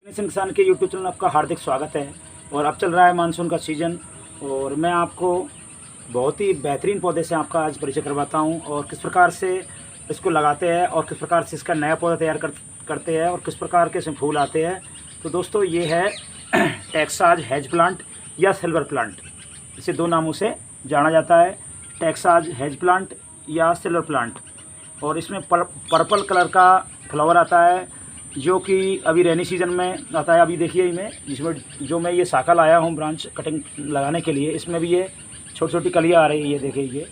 किसान के YouTube channel आपका हार्दिक स्वागत है। और अब चल रहा है मानसून का सीज़न और मैं आपको बहुत ही बेहतरीन पौधे से आपका आज परिचय करवाता हूं और किस प्रकार से इसको लगाते हैं और किस प्रकार से इसका नया पौधा तैयार करते हैं और किस प्रकार के इसमें फूल आते हैं। तो दोस्तों ये है टेक्सास हेज प्लांट या सिल्वर प्लांट, इसे दो नामों से जाना जाता है, टेक्सास हेज प्लांट या सिल्वर प्लांट। और इसमें पर्पल कलर का फ्लावर आता है जो कि अभी रेनी सीज़न में आता है। अभी देखिए इनमें जिसमें जो मैं ये शाखा लाया हूँ ब्रांच कटिंग लगाने के लिए, इसमें भी ये छोटी छोटी कलियाँ आ रही है। ये देखिए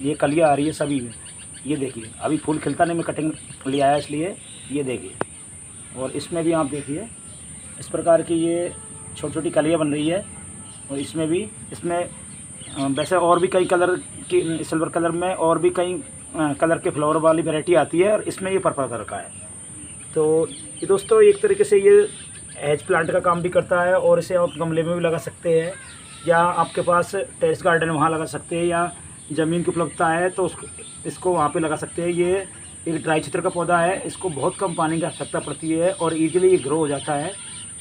ये कलियाँ आ रही है सभी में। ये देखिए अभी फूल खिलता नहीं, मैं कटिंग ले आया इसलिए। ये देखिए और इसमें भी आप देखिए इस प्रकार की ये छोटी छोटी कलियाँ बन रही है। और इसमें भी वैसे और भी कई कलर की सिल्वर कलर में और भी कई कलर के फ्लावर वाली वैरायटी आती है और इसमें ये पर्पल कलर का है। तो ये दोस्तों एक तरीके से ये हेज प्लांट का काम भी करता है और इसे आप गमले में भी लगा सकते हैं या आपके पास टेरेस गार्डन वहाँ लगा सकते हैं या ज़मीन की उपलब्धता है तो इसको वहाँ पे लगा सकते हैं। ये एक ड्राई क्षेत्र का पौधा है, इसको बहुत कम पानी की आवश्यकता पड़ती है और ईजिली ये ग्रो हो जाता है।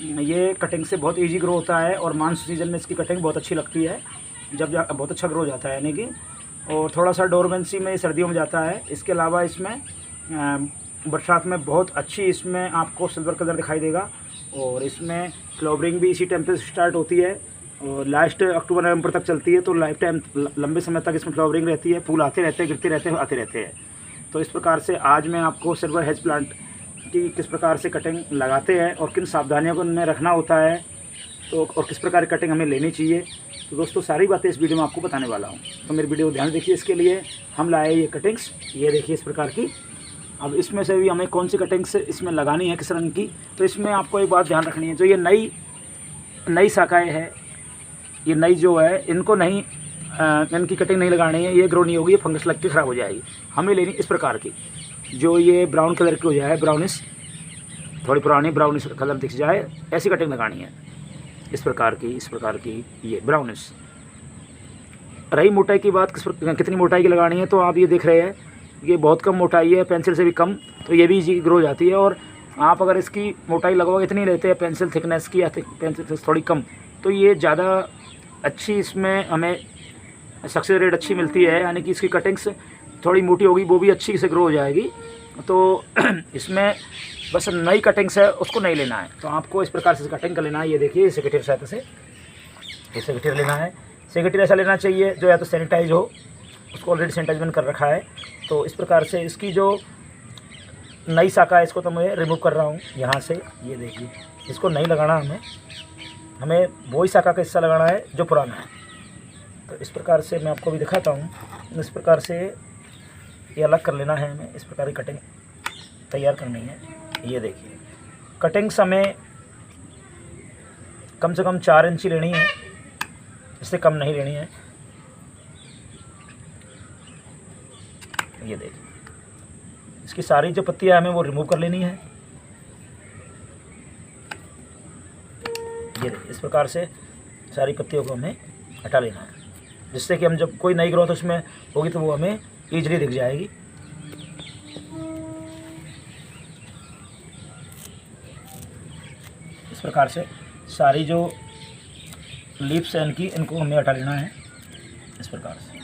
ये कटिंग से बहुत ईजी ग्रो होता है और मानसून सीजन में इसकी कटिंग बहुत अच्छी लगती है जब बहुत अच्छा ग्रो हो जाता है यानी कि। और थोड़ा सा डोरमेंसी में सर्दियों में जाता है। इसके अलावा इसमें बरसात में बहुत अच्छी इसमें आपको सिल्वर कलर दिखाई देगा और इसमें फ्लावरिंग भी इसी टाइम पे स्टार्ट होती है और लास्ट अक्टूबर नवंबर तक चलती है। तो लाइफ टाइम लंबे समय तक इसमें फ्लावरिंग रहती है, फूल आते रहते हैं, गिरते रहते हैं, आते रहते हैं। तो इस प्रकार से आज मैं आपको सिल्वर हेज प्लांट की किस प्रकार से कटिंग लगाते हैं और किन सावधानियों को उनमें रखना होता है तो और किस प्रकार की कटिंग हमें लेनी चाहिए, तो दोस्तों सारी बातें इस वीडियो में आपको बताने वाला हूँ। तो मेरी वीडियो को ध्यान देखिए। इसके लिए हम लाए ये कटिंग्स, ये देखिए इस प्रकार की। अब इसमें से भी हमें कौन सी कटिंग्स इसमें लगानी है, किस रंग की, तो इसमें आपको एक बात ध्यान रखनी है। जो ये नई शाखाएँ हैं, ये नई जो है इनको नहीं इनकी कटिंग नहीं लगानी है, ये ग्रो नहीं होगी, ये फंगस लग के ख़राब हो जाएगी। हमें लेनी इस प्रकार की जो ये ब्राउन कलर की हो जाए, ब्राउनिश, थोड़ी पुरानी ब्राउनिश कलर दिख जाए, ऐसी कटिंग लगानी है। इस प्रकार की ये ब्राउनिश। रही मोटाई की बात, कितनी मोटाई की लगानी है, तो आप ये देख रहे हैं ये बहुत कम मोटाई है, पेंसिल से भी कम, तो ये भी इजी ग्रो हो जाती है। और आप अगर इसकी मोटाई लगवाओगे इतनी लेते हैं पेंसिल थिकनेस की या पेंसिल थोड़ी कम, तो ये ज़्यादा अच्छी इसमें हमें सक्सेस रेट अच्छी मिलती है। यानी कि इसकी कटिंग्स थोड़ी मोटी होगी वो भी अच्छी से ग्रो हो जाएगी। तो इसमें बस नई कटिंग्स है उसको नहीं लेना है, तो आपको इस प्रकार से कटिंग कर लेना है। ये देखिए सेकेटिव सहायता से ये सेकेटिव लेना है। सेकेटिव ऐसा लेना चाहिए जो या तो सैनिटाइज हो, उसको ऑलरेडी सैनिटाइजमेंट कर रखा है। तो इस प्रकार से इसकी जो नई शाखा है इसको तो मैं रिमूव कर रहा हूँ यहाँ से। ये देखिए इसको नहीं लगाना, हमें वही शाखा का हिस्सा लगाना है जो पुराना है। तो इस प्रकार से मैं आपको भी दिखाता हूँ। इस प्रकार से ये अलग कर लेना है, हमें इस प्रकार की कटिंग तैयार करनी है। ये देखिए कटिंग्स हमें कम से कम 4 इंच लेनी है, इससे कम नहीं लेनी है। ये देखिए इसकी सारी जो पत्तियां हमें वो रिमूव कर लेनी है। ये देखिए इस प्रकार से सारी पत्तियों को हमें हटा लेना है, जिससे कि हम जब कोई नई ग्रोथ उसमें होगी तो वो हमें ईजिली दिख जाएगी। इस प्रकार से सारी जो लीव्स हैं इनको हमें हटा लेना है। इस प्रकार से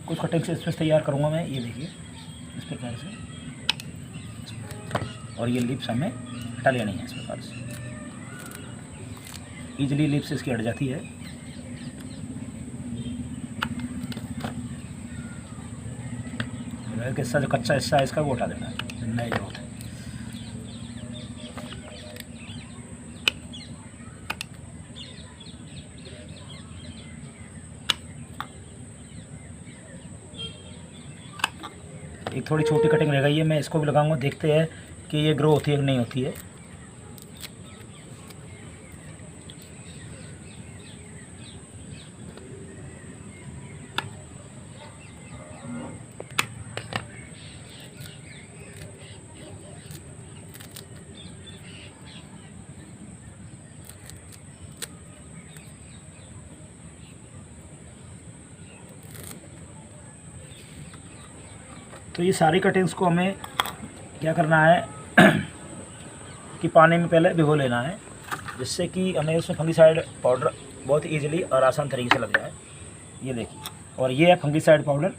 कुछ कटिंग से इसमें तैयार करूँगा मैं। ये देखिए इस प्रकार से, और ये लिप्स हमें हटा लेनी है। इस प्रकार से ईजिली लिप्स इसकी हट जाती है। हिस्सा जो कच्चा हिस्सा है इसका वो हटा देना है, नए जो होता है। एक थोड़ी छोटी कटिंग रह गई है, मैं इसको भी लगाऊंगा, देखते हैं कि ये ग्रो होती है कि नहीं होती है। तो ये सारी कटिंग्स को हमें क्या करना है कि पानी में पहले भिगो लेना है, जिससे कि हमें उसमें फंगीसाइड पाउडर बहुत ईजिली और आसान तरीके से लग जाए। ये देखिए, और ये है फंगीसाइड पाउडर।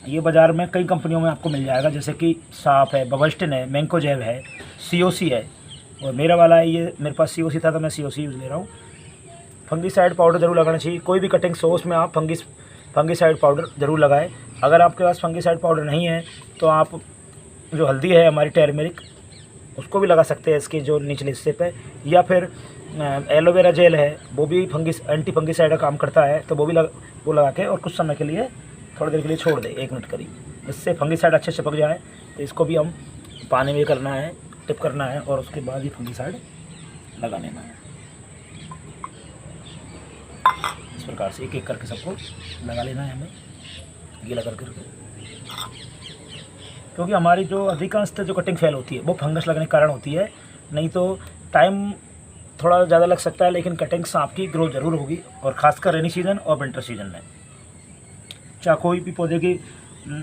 ये बाज़ार में कई कंपनियों में आपको मिल जाएगा, जैसे कि साफ है, बबस्टिन है, मैंकोजेब है, COC है, और मेरा वाला है ये, मेरे पास COC था तो मैं COC यूज़ ले रहा हूँ। फंगीसाइड पाउडर ज़रूर लगाना चाहिए। कोई भी कटिंग सॉस में आप फंगीसाइड पाउडर ज़रूर लगाएं। अगर आपके पास फंगीसाइड पाउडर नहीं है तो आप जो हल्दी है हमारी टर्मरिक, उसको भी लगा सकते हैं इसके जो निचले हिस्से पे, या फिर एलोवेरा जेल है, वो भी एंटी फंगीसाइड का काम करता है, तो वो लगा के और कुछ समय के लिए, थोड़ी देर के लिए छोड़ दें, 1 मिनट करीब, इससे फंगीसाइड अच्छे से पक जाए। तो इसको भी हम पानी में करना है, टिप करना है, और उसके बाद ही फंगीसाइड लगा लेना है। इस प्रकार से एक एक करके सबको लगा लेना है हमें, गीला करके, क्योंकि हमारी जो अधिकांशतः जो कटिंग फेल होती है वो फंगस लगने के कारण होती है। नहीं तो टाइम थोड़ा ज़्यादा लग सकता है, लेकिन कटिंग्स आपकी ग्रोथ ज़रूर होगी, और ख़ासकर रेनी सीज़न और विंटर सीज़न में। चाहे कोई भी पौधे की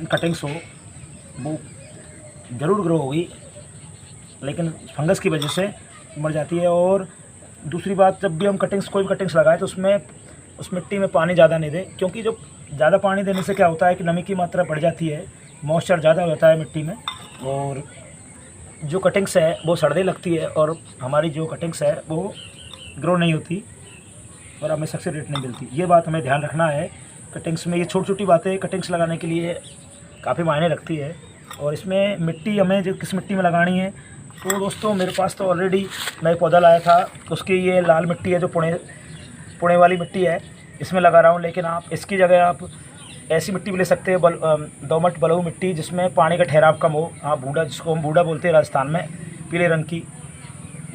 कटिंग्स हो, वो ज़रूर ग्रो होगी, लेकिन फंगस की वजह से मर जाती है। और दूसरी बात, जब भी हम कोई भी कटिंग्स लगाए तो उस मिट्टी में पानी ज़्यादा नहीं दें, क्योंकि जो ज़्यादा पानी देने से क्या होता है कि नमी की मात्रा बढ़ जाती है, मॉइस्चर ज़्यादा हो जाता है मिट्टी में, और जो कटिंग्स है वो सड़ने लगती है, और हमारी जो कटिंग्स है वो ग्रो नहीं होती, और हमें सक्सेस रेट नहीं मिलती। ये बात हमें ध्यान रखना है कटिंग्स में। ये छोटी छोटी बातें कटिंग्स लगाने के लिए काफ़ी मायने रखती है। और इसमें मिट्टी हमें जो किस मिट्टी में लगानी है, तो दोस्तों मेरे पास तो ऑलरेडी मैं एक पौधा लाया था, उसकी ये लाल मिट्टी है, जो पुणे वाली मिट्टी है, इसमें लगा रहा हूँ। लेकिन आप इसकी जगह आप ऐसी मिट्टी भी ले सकते हैं, दोमट बलुई मिट्टी, जिसमें पानी का ठहराव कम हो। आप बूढ़ा, जिसको हम बूढ़ा बोलते हैं राजस्थान में, पीले रंग की,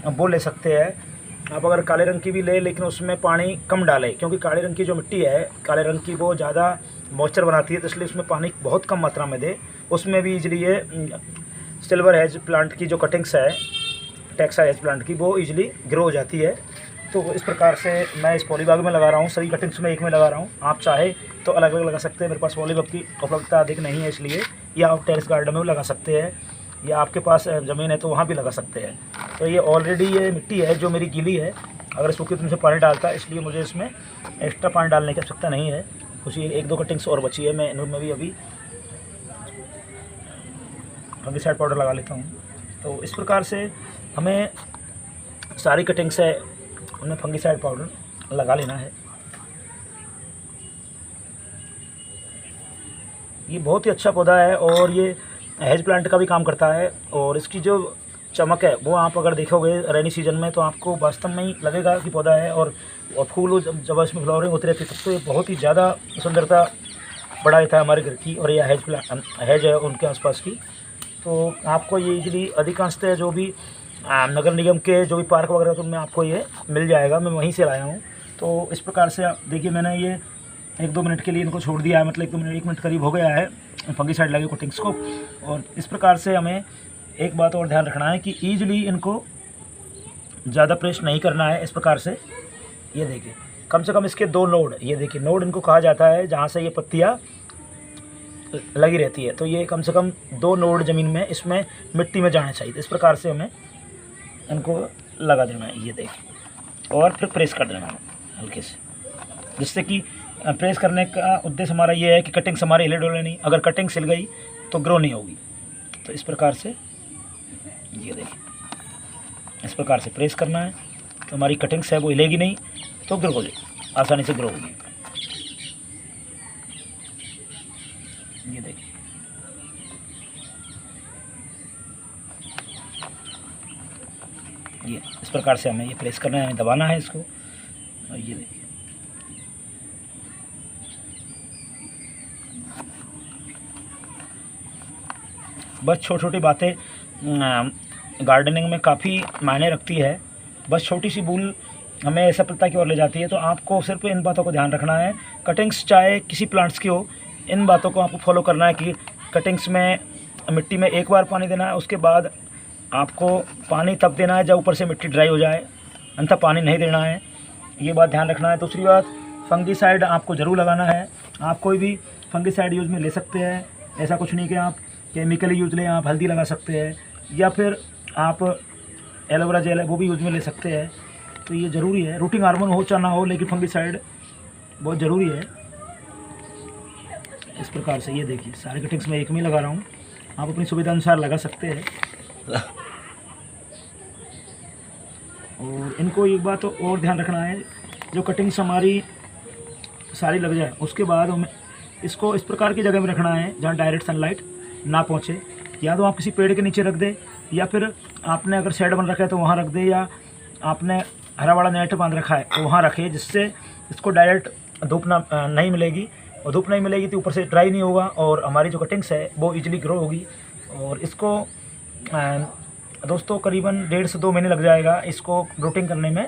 वो ले सकते हैं। आप अगर काले रंग की भी ले, लेकिन उसमें पानी कम डालें, क्योंकि काले रंग की जो मिट्टी है, काले रंग की, वो ज़्यादा मॉइस्चर बनाती है, तो इसलिए उसमें पानी बहुत कम मात्रा में दे। उसमें भी ईजिली ये सिल्वर हेज प्लांट की जो कटिंग्स है, टेक्सा हेज प्लांट की, वो ईजिली ग्रो हो जाती है। तो इस प्रकार से मैं इस पॉलीबाग में लगा रहा हूँ, सभी कटिंग्स में एक में लगा रहा हूँ। आप चाहे तो अलग अलग लगा सकते हैं, मेरे पास पॉलीबाग की उपलब्धता अधिक नहीं है इसलिए, या आप टेरेस गार्डन में भी लगा सकते हैं, या आपके पास ज़मीन है तो वहाँ भी लगा सकते हैं। तो ये ऑलरेडी ये मिट्टी है जो मेरी गीली है, अगर सूखी तो मुझे पानी डालता है, इसलिए मुझे इसमें एक्स्ट्रा पानी डालने की आवश्यकता नहीं है। कुछ 1-2 कटिंग्स और बची है, मैं इनमें भी अभी फंगीसाइड पाउडर लगा लेता हूँ। तो इस प्रकार से हमें सारी कटिंग्स है उनमें फंगीसाइड पाउडर लगा लेना है। ये बहुत ही अच्छा पौधा है, और ये हेज प्लांट का भी काम करता है। और इसकी जो चमक है वो आप अगर देखोगे रेनी सीजन में, तो आपको वास्तव में ही लगेगा कि पौधा है। और फूल जब इसमें फ्लावरिंग होती रहती है, तब तो ये बहुत ही ज़्यादा सुंदरता बढ़ा देता है हमारे घर की। और यह हेज है उनके आसपास की। तो आपको ये इजली अधिकांशतः जो भी नगर निगम के जो भी पार्क वगैरह, तो उनमें आपको ये मिल जाएगा। मैं वहीं से लाया हूँ। तो इस प्रकार से देखिए, मैंने ये 1-2 मिनट के लिए इनको छोड़ दिया है, मतलब 1 मिनट करीब हो गया है फंगीसाइड लगे कटिंग्स को। और इस प्रकार से हमें एक बात और ध्यान रखना है कि ईजिली इनको ज़्यादा प्रेस नहीं करना है। इस प्रकार से ये देखिए, कम से कम इसके 2 नोड, ये देखिए नोड इनको कहा जाता है, जहाँ से ये पत्तियाँ लगी रहती है। तो ये कम से कम 2 नोड ज़मीन में इसमें मिट्टी में जाना चाहिए। इस प्रकार से हमें इनको लगा देना है, ये देखिए, और फिर प्रेस कर देना है हल्के से, जिससे कि प्रेस करने का उद्देश्य हमारा ये है कि कटिंग्स हमारे हिले डोले नहीं। अगर कटिंग सिल गई तो ग्रो नहीं होगी। तो इस प्रकार से ये देखिए, इस प्रकार से प्रेस करना है, तो हमारी कटिंग्स है वो हिलेगी नहीं, तो ग्रो हो जाएगी, आसानी से ग्रो होगी। ये देखिए, ये इस प्रकार से हमें ये प्रेस करना है, हमें दबाना है इसको। और ये देखिए, बस छोटी छोटी बातें गार्डनिंग में काफ़ी मायने रखती है। बस छोटी सी भूल हमें सफलता की ओर ले जाती है। तो आपको सिर्फ इन बातों को ध्यान रखना है। कटिंग्स चाहे किसी प्लांट्स की हो, इन बातों को आपको फॉलो करना है कि कटिंग्स में मिट्टी में एक बार पानी देना है, उसके बाद आपको पानी तब देना है जब ऊपर से मिट्टी ड्राई हो जाए, अन्यथा पानी नहीं देना है। ये बात ध्यान रखना है। दूसरी बात, फंगीसाइड आपको ज़रूर लगाना है। आप कोई भी फंगीसाइड यूज़ में ले सकते हैं, ऐसा कुछ नहीं कि आप केमिकली यूज लें, आप हल्दी लगा सकते हैं, या फिर आप एलोवेरा जेल है वो भी यूज में ले सकते हैं। तो ये ज़रूरी है, रूटिंग हार्मोन हो चाहे ना हो, लेकिन फंगिसाइड बहुत ज़रूरी है। इस प्रकार से ये देखिए सारे कटिंग्स में एक में लगा रहा हूँ, आप अपनी सुविधा अनुसार लगा सकते हैं। और इनको एक बात और ध्यान रखना है, जो कटिंग्स हमारी सारी लग जाए उसके बाद हमें इसको इस प्रकार की जगह में रखना है जहाँ डायरेक्ट सनलाइट ना पहुँचे। या तो आप किसी पेड़ के नीचे रख दें, या फिर आपने अगर शेड बन रखा है तो वहाँ रख दें, या आपने हरा वाला नेट बांध रखा है तो वहाँ रखें, जिससे इसको डायरेक्ट धूप ना नहीं मिलेगी। और धूप नहीं मिलेगी तो ऊपर से ड्राई नहीं होगा और हमारी जो कटिंग्स है वो इजीली ग्रो होगी। और इसको दोस्तों करीबन 1.5 से 2 महीने लग जाएगा इसको रूटिंग करने में।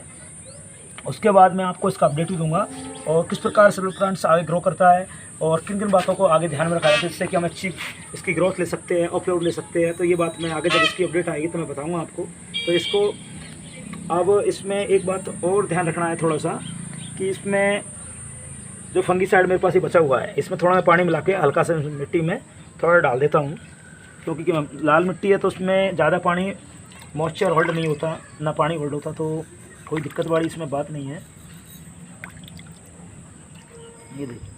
उसके बाद मैं आपको इसका अपडेट भी दूंगा और किस प्रकार से प्लांट्स आगे ग्रो करता है और किन किन बातों को आगे ध्यान में रखा जाता है, जिससे कि हम अच्छी इसकी ग्रोथ ले सकते हैं, अपलोड ले सकते हैं। तो ये बात मैं आगे जब इसकी अपडेट आएगी तो मैं बताऊँगा आपको। तो इसको अब इसमें एक बात और ध्यान रखना है थोड़ा सा, कि इसमें जो फंगिसाइड मेरे पास ही बचा हुआ है, इसमें थोड़ा मैं पानी मिला के हल्का सा मिट्टी में थोड़ा डाल देता हूँ, क्योंकि लाल मिट्टी है तो उसमें ज़्यादा पानी मॉइस्चर होल्ड नहीं होता, ना पानी होल्ड होता, तो कोई दिक्कत वाली इसमें बात नहीं है। ये देखिए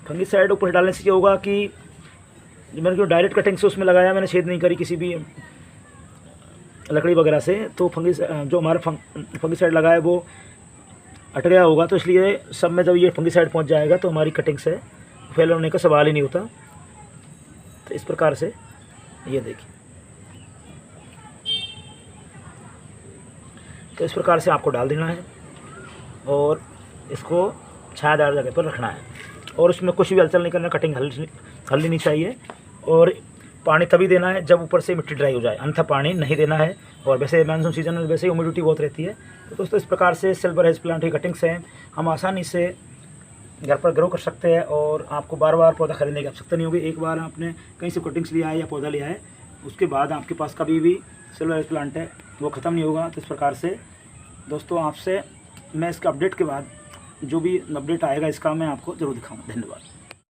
फंगिसाइड ऊपर डालने से क्या होगा कि मैंने जो डायरेक्ट कटिंग से उसमें लगाया, मैंने छेद नहीं करी किसी भी लकड़ी वगैरह से, तो जो हमारा फंगिसाइड लगा है वो अट गया होगा। तो इसलिए सब में जब ये फंगिसाइड पहुंच जाएगा तो हमारी कटिंग से फेल होने का सवाल ही नहीं होता। तो इस प्रकार से ये देखिए, तो इस प्रकार से आपको डाल देना है और इसको छायादार जगह पर रखना है और उसमें कुछ भी हलचल नहीं करना, कटिंग हल्ली नहीं चाहिए। और पानी तभी देना है जब ऊपर से मिट्टी ड्राई हो जाए, अन्यथा पानी नहीं देना है। और वैसे मानसून सीजन में वैसे ही ह्यूमिडिटी बहुत रहती है। तो दोस्तों इस प्रकार से सिल्वर हेज प्लांट की कटिंग्स हैं, हम आसानी से घर पर ग्रो कर सकते हैं और आपको बार बार पौधा खरीदने की आवश्यकता नहीं होगी। एक बार आपने कहीं से कटिंग्स लिया है या पौधा लिया है, उसके बाद आपके पास कभी भी सिल्वर हेज प्लांट है वो ख़त्म नहीं होगा। तो इस प्रकार से दोस्तों आपसे मैं इसका अपडेट के बाद जो भी अपडेट आएगा इसका मैं आपको ज़रूर दिखाऊँगा। धन्यवाद।